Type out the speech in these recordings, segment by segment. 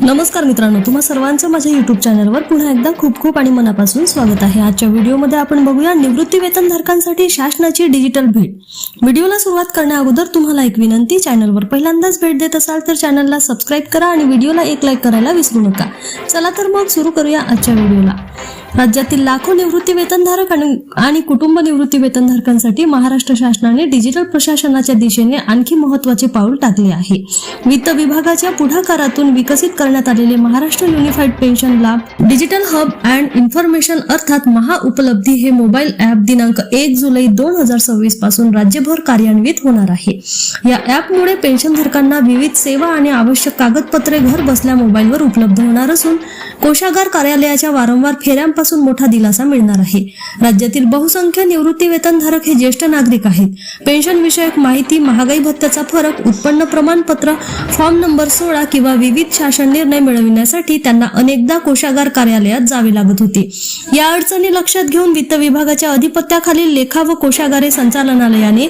नमस्कार मित्रांनो, तुम्हा सर्वांचं माझ्या YouTube चॅनलवर पुन्हा एकदा खूप खूप आणि मनापासून स्वागत आहे। आजच्या व्हिडिओमध्ये आपण बघूया निवृत्ती वेतनधारकांसाठी शासनाची डिजिटल भेट। व्हिडिओला सुरुवात करण्याअगोदर तुम्हाला एक विनंती, चॅनलवर पहिल्यांदाच भेट देत असाल तर चॅनलला सबस्क्राइब करा आणि व्हिडिओला एक लाईक करायला विसरू नका। चला तर मग सुरू करूया आजच्या व्हिडिओला। राज्यातील लाखो निवृत्ती वेतनधारक आणि कुटुंब निवृत्ती वेतनधारकांसाठी महाराष्ट्र शासनाने डिजिटल प्रशासनाच्या दिशेने आणखी महत्त्वाचे पाऊल टाकले आहे। वित्त विभागाच्या पुढाकारातून विकसित करण्यात आलेले महाराष्ट्र युनिफाईड पेन्शन लाभ डिजिटल हब अँड इन्फॉर्मेशन अर्थात महाउपलब्धी हे मोबाईल ॲप दिनांक 1 जुलै 2026 पासून राज्यभर कार्यान्वित होणार आहे। या ॲपमुळे पेन्शनधारकांना विविध सेवा आणि आवश्यक कागदपत्रे घर बसल्या मोबाईलवर उपलब्ध होणार असून कोषागार कार्यालयाच्या वारंवार फेऱ्यांपासून मोठा दिलासा मिळणार आहे। राज्यातील बहुसंख्य निवृत्ती वेतनधारक हे ज्येष्ठ नागरिक आहेत। पेन्शन विषयक माहिती, महागाई भत्त्याचा फरक, उत्पन्न प्रमाणपत्र, फॉर्म नंबर 16 किंवा विविध शासन निर्णय मिळविण्यासाठी त्यांना अनेकदा कोषागार कार्यालयात जावे लागत होते। या अडचणी लक्षात घेऊन वित्त विभागाच्या अधिपत्याखालील लेखा व कोषागारे संचालनालयाने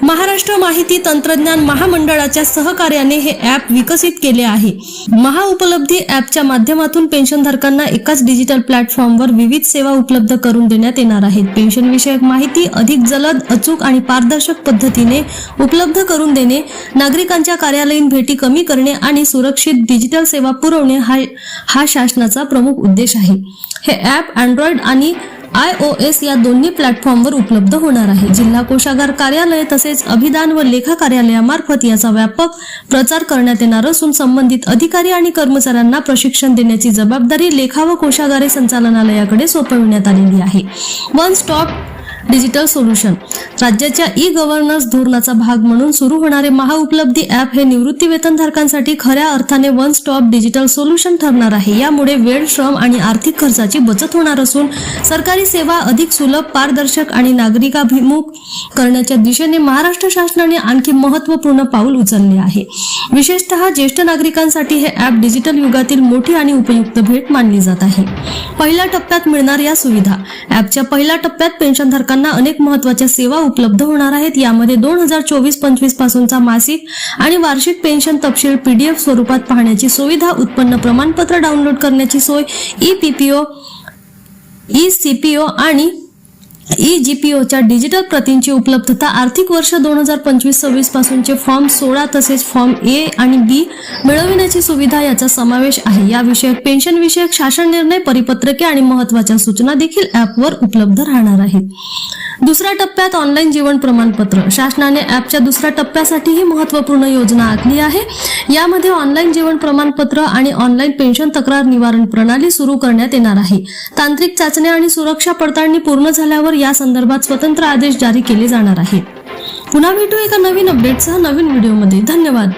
महाराष्ट्र माहिती तंत्रज्ञान महामंडळाच्या सहकार्याने हे ॲप विकसित केले आहे। महाउपलब्धी ॲपच्या माध्यमातून पेन्शनधारकांना एकाच डिजिटल प्लॅटफॉर्मवर विविध सेवा उपलब्ध करून देण्यात येणार आहेत। पेन्शन विषयक माहिती अधिक जलद, अचूक आणि पारदर्शक पद्धतीने उपलब्ध करून देणे, नागरिकांच्या कार्यालयीन भेटी कमी करणे आणि सुरक्षित डिजिटल सेवा पुरवणे हा शासनाचा प्रमुख उद्देश आहे। हे ॲप अँड्रॉइड आणि iOS या दोन्ही प्लॅटफॉर्मवर उपलब्ध होणार आहे। जिल्हा कोषागार कार्यालय तसेच अभिदान व लेखा कार्यालयामार्फत याचा व्यापक प्रचार करण्यात येणार असून संबंधित अधिकारी आणि कर्मचाऱ्यांना प्रशिक्षण देण्याची जबाबदारी लेखा व कोषागारे संचालनालयाकडे सोपविण्यात आलेली आहे। वन स्टॉप डिजिटल सोल्युशन राज्याच्या ई-गव्हर्नन्स धोरणाचा भाग म्हणून सुरू होणारे महाउपलब्धी ॲप हे निवृत्ती वेतनधारकांसाठी खऱ्या अर्थाने वन स्टॉप डिजिटल सोल्युशन ठरणार आहे। यामुळे वेळ, श्रम आणि आर्थिक खर्चाची बचत होणार असून सरकारी सेवा अधिक सुलभ, पारदर्शक आणि नागरिकाभिमुख करण्याच्या दिशेने महाराष्ट्र शासनाने आणखी महत्त्वपूर्ण पाऊल उचलले आहे। विशेषतः ज्येष्ठ नागरिकांसाठी हे ॲप डिजिटल युगातील मोठी आणि उपयुक्त भेट मानली जात आहे। पहिल्या टप्प्यात मिळणार या सुविधा। ॲपच्या पहिल्या टप्प्यात पेन्शनधारकांना अनेक महत्त्वाच्या सेवा उपलब्ध होणार आहेत। यामध्ये 2024-25 पासूनचा मासिक आणि वार्षिक पेन्शन तपशील PDF स्वरूपात पाहण्याची सुविधा, उत्पन्न प्रमाणपत्र डाउनलोड करण्याची सोय, ePPO, eCPO आणि eGPOच्या डिजिटल प्रतींची उपलब्धता, आर्थिक वर्ष 2025-26 पासूनचे फॉर्म 16 तसेच फॉर्म A आणि B मिळविण्याची सुविधा याचा समावेश आहे। या विषयक पेन्शन विषयक शासन निर्णय, परिपत्रके आणि महत्त्वाच्या सूचना देखील ॲपवर उपलब्ध राहणार आहेत। दुसऱ्या टप्प्यात ऑनलाईन जीवन प्रमाणपत्र। शासनाने ॲपच्या दुसऱ्या टप्प्यासाठीही महत्त्वपूर्ण योजना आखली आहे। यामध्ये ऑनलाईन जीवन प्रमाणपत्र आणि ऑनलाईन पेन्शन तक्रार निवारण प्रणाली सुरू करण्यात येणार आहे। तांत्रिक चाचण्या आणि सुरक्षा पडताळणी पूर्ण झाल्यावर या संदर्भात स्वतंत्र आदेश जारी केले जाणार आहेत। पुन्हा भेटू एका नवीन अपडेटसह नवीन व्हिडिओमध्ये। धन्यवाद।